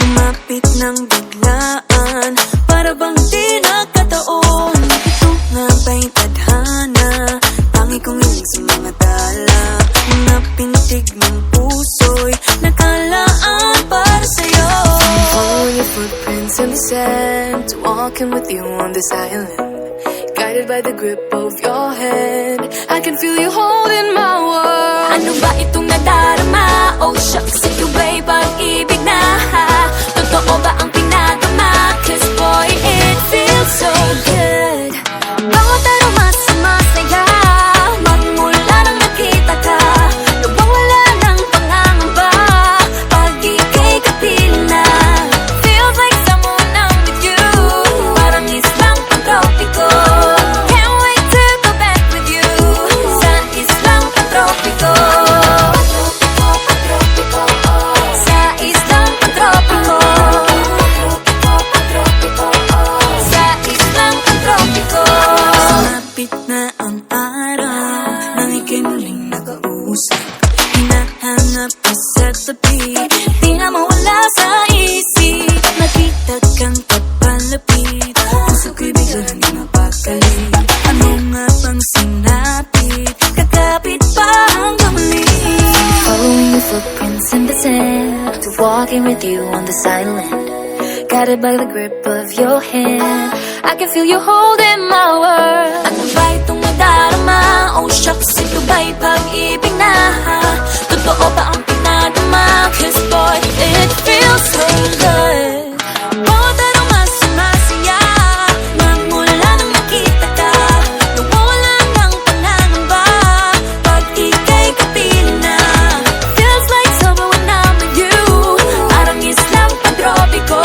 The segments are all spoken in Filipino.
Lumapit ng biglaan, para bang di nakataon. Ito nga ba'y tadhana, tangi kong iling sa mga tala. Mga pintig ng puso'y nakalaan para sa'yo. Following your footprints in the sand, walking with you on this island, guided by the grip of your hand. I can feel you holding my world. Ano ba itong nadarama? Oh shucks, ito ba'y pag-ibig na? Totoo ba ang pinagama? Cause boy, it feels so good. Bawat aroma sumasaya, magmula nang nakita ka. Nawawala ng pangangamba, pag ika'y kapiling na. Feels like someone I'm with you, parang islang pantropiko. Can't wait to go back with you, sa islang pantropiko. Sa islang pantropiko. Sa islang pantropiko. Sumapit na ang araw, nang ika'y muling nakausap. Hinahanap ka sa tabi, di na mawala sa isip. Nakita kang kapalapit, puso ko'y bigla nang di mapakali. Ano nga bang sinapit, kakapit pa hanggang muli. Following your footprints in the sand, to walking with you on this island, guided by the grip of your hand. I can feel you holding my world. Ano ba itong nadarama? Oh shucks, ito ba'y pag-ibig na? Totoo ba ang pinagama? Cause boy, it feels so good. Bawat aroma sumasaya, magmula nang nakita ka. Nawawala ng pangangamba, pag ika'y kapiling na. Feels like summer when I'm with you, parang islang pantropiko.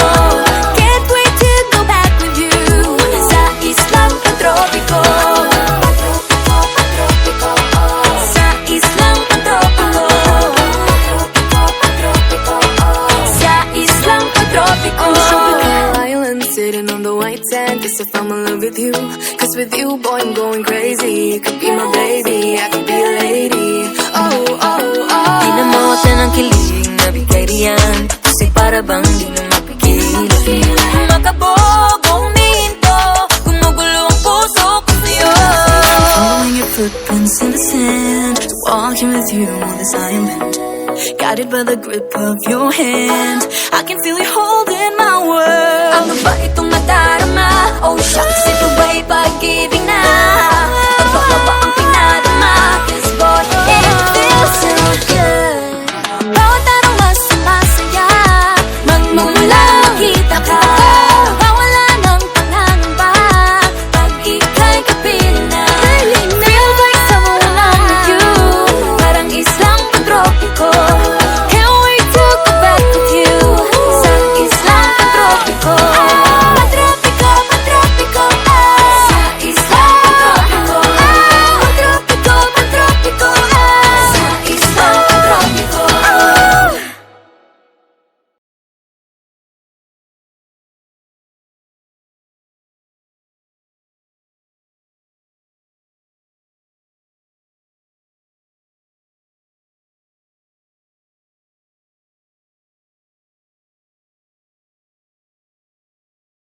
Can't wait to go back with you, sa islang pantropiko. Sa islang pantropiko. Sa islang pantropiko. On the tropical island, sitting on the white sand, guess if I'm in love with you. Cause with you, boy, I'm going crazy. You could be my baby, I could be a lady. Oh, oh, oh. Di na mawala ng kilig na bigay riyan, kasi para bang di na mapigilan. Makabog o huminto, gumugulo ang puso ko sa'yo. Following your footprints in the sand, walking with you on this island, guided by the grip of your hand. I can feel you holding my world. Ano ba itong nadarama? Oh shucks,